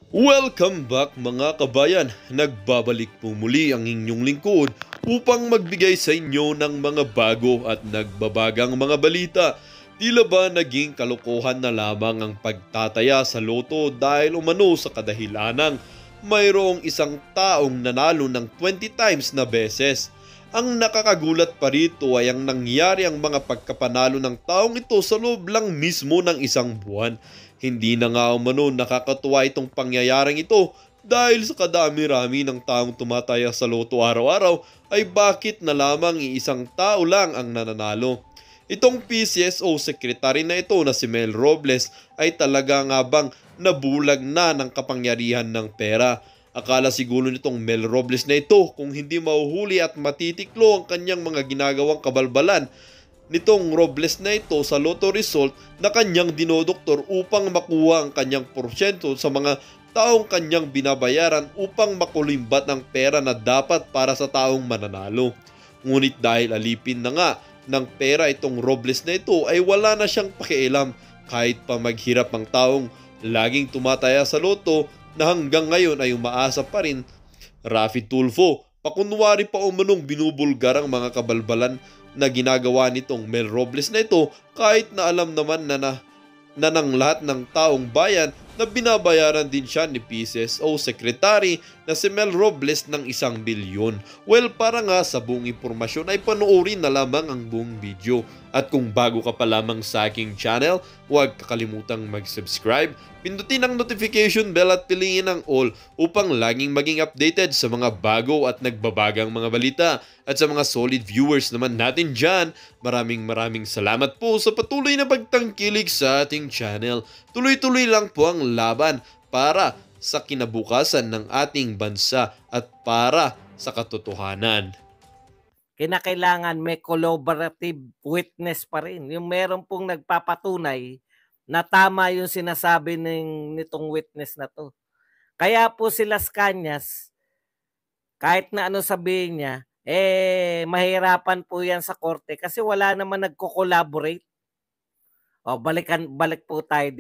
Welcome back mga kabayan! Nagbabalik po muli ang inyong lingkod upang magbigay sa inyo ng mga bago at nagbabagang mga balita. Tila ba naging kalokohan na lamang ang pagtataya sa loto dahil umano sa kadahilanang mayroong isang taong nanalo ng 20 times na beses. Ang nakakagulat pa rito ay ang nangyari ang mga pagkapanalo ng taong ito sa loob lang mismo ng isang buwan. Hindi na nga umano nakakatuwa itong pangyayaring ito dahil sa kadami-rami ng taong tumataya sa loto araw-araw ay bakit na lamang iisang tao lang ang nananalo. Itong PCSO secretary na ito na si Mel Robles ay talaga nga bang nabulag na ng kapangyarihan ng pera. Akala siguro nitong Mel Robles na ito kung hindi mahuhuli at matitiklo ang kanyang mga ginagawang kabalbalan nitong Robles na ito sa lotto result na kanyang dinodoktor upang makuha ang kanyang porsyento sa mga taong kanyang binabayaran upang makulimbat ang pera na dapat para sa taong mananalo. Ngunit dahil alipin na nga ng pera itong Robles na ito ay wala na siyang pakialam kahit pa maghirap ang taong laging tumataya sa loto na hanggang ngayon ay umaasa pa rin. Rafi Tulfo, pakunwari pa umanong binubulgar ang mga kabalbalan na ginagawa nitong Mel Robles na ito kahit na alam naman na ng lahat ng taong bayan na binabayaran din siya ni PCSO Secretary na si Mel Robles ng 1 bilyon. Well, para nga sa buong impormasyon ay panoorin na lamang ang buong video. At kung bago ka pa lamang sa aking channel, huwag kakalimutang mag-subscribe, pindutin ang notification bell at piliin ang all upang laging maging updated sa mga bago at nagbabagang mga balita. At sa mga solid viewers naman natin dyan, maraming salamat po sa patuloy na pagtangkilik sa ating channel. Tuloy-tuloy lang po ang laban para sa kinabukasan ng ating bansa at para sa katotohanan. Kinakailangan may collaborative witness pa rin. Yung meron pong nagpapatunay na tama yung sinasabi nitong witness na to. Kaya po si Las Cañas, kahit na ano sabihin niya, mahirapan po yan sa korte kasi wala naman nagko-collaborate. O, balik po tayo dito.